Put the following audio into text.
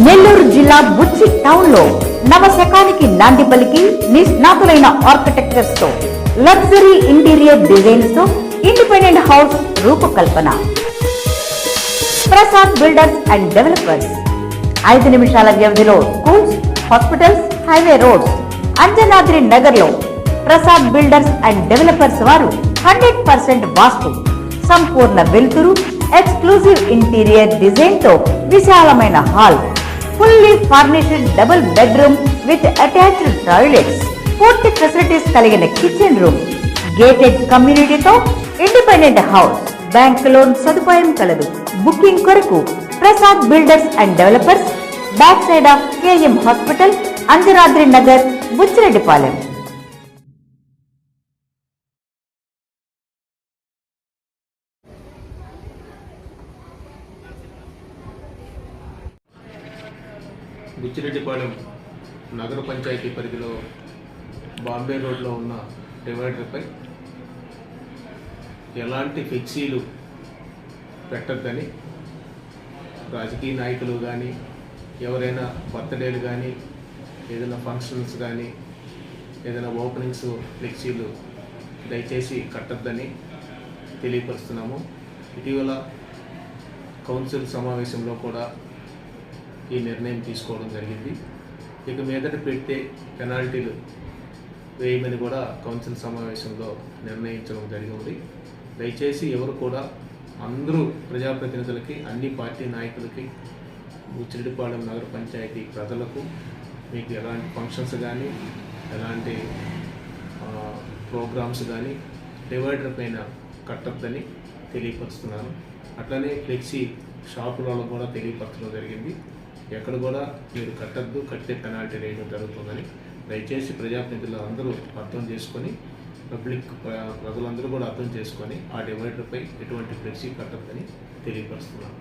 నెల్లూరు జిల్లా బుచ్చి టౌన్ లో నవశకానికి నాంది పలికి నిష్ణాతులైన ఆర్కిటెక్చర్స్ తో లగ్జరీ ఇంటీరియర్ డిజైన్స్ తో ఇండిపెండెంట్ హౌస్ రూపకల్పన. ప్రసాద్ బిల్డర్స్ అండ్ డెవలపర్స్ 5 నిమిషాల వ్యవధిలో schools, hospitals, highway roads. Anjanadri Nagar లో ప్రసాద్ బిల్డర్స్ అండ్ డెవలపర్స్ వారు 100% వాస్తు, సంపూర్ణ వెలుతురు, ఎక్స్క్లూజివ్ ఇంటీరియర్ డిజైన్ తో విశాలమైన hall, fully furnished double bedroom with attached toilets, పూర్తి ఫెసిలిటీస్ కలిగిన కిచెన్ రూమ్, గేటెడ్ కమ్యూనిటీతో ఇండిపెండెంట్ హౌస్, బ్యాంక్ లోన్ సదుపాయం కలదు. బుకింగ్ కొరకు Prasad builders and developers, back side of KM hospital, Anjanadri Nagar, Buchireddypalem. Buchireddypalem నగర పంచాయతీ పరిధిలో బాంబే రోడ్లో ఉన్న డివైడర్పై ఎలాంటి ఫ్లెక్సీలు పెట్టద్దని రాజకీయ నాయకులు కానీ, ఎవరైనా బర్త్డేలు కానీ, ఏదైనా ఫంక్షన్స్ కానీ, ఏదైనా ఓపెనింగ్స్ ఫ్లెక్సీలు దయచేసి కట్టద్దని తెలియపరుస్తున్నాము. ఇటీవల కౌన్సిల్ సమావేశంలో కూడా ఈ నిర్ణయం తీసుకోవడం జరిగింది. ఇక మీదట పెడితే పెనాల్టీలు వేయమని కూడా కౌన్సిల్ సమావేశంలో నిర్ణయించడం జరిగింది. దయచేసి ఎవరు కూడా, అందరూ ప్రజాప్రతినిధులకి, అన్ని పార్టీ నాయకులకి, బుచ్చిరెడ్డిపాలెం నగర పంచాయతీ ప్రజలకు మీకు ఎలాంటి ఫంక్షన్స్ కానీ, ఎలాంటి ప్రోగ్రామ్స్ కానీ డివైడర్ పైన కట్టద్దని తెలియపరుస్తున్నాను. అట్లనే ఫ్లెక్సీ షాపులలో కూడా తెలియపరచడం జరిగింది. ఎక్కడ కూడా మీరు కట్టద్దు, కట్టే పెనాల్టీ వేయడం జరుగుతుందని దయచేసి ప్రజాప్రతినిధులు అందరూ అర్థం చేసుకొని, పబ్లిక్ ప్రజలందరూ కూడా అర్థం చేసుకొని ఆ డివైడర్పై ఎటువంటి ఫ్లెక్సీ కట్టద్దని తెలియపరుస్తున్నాను.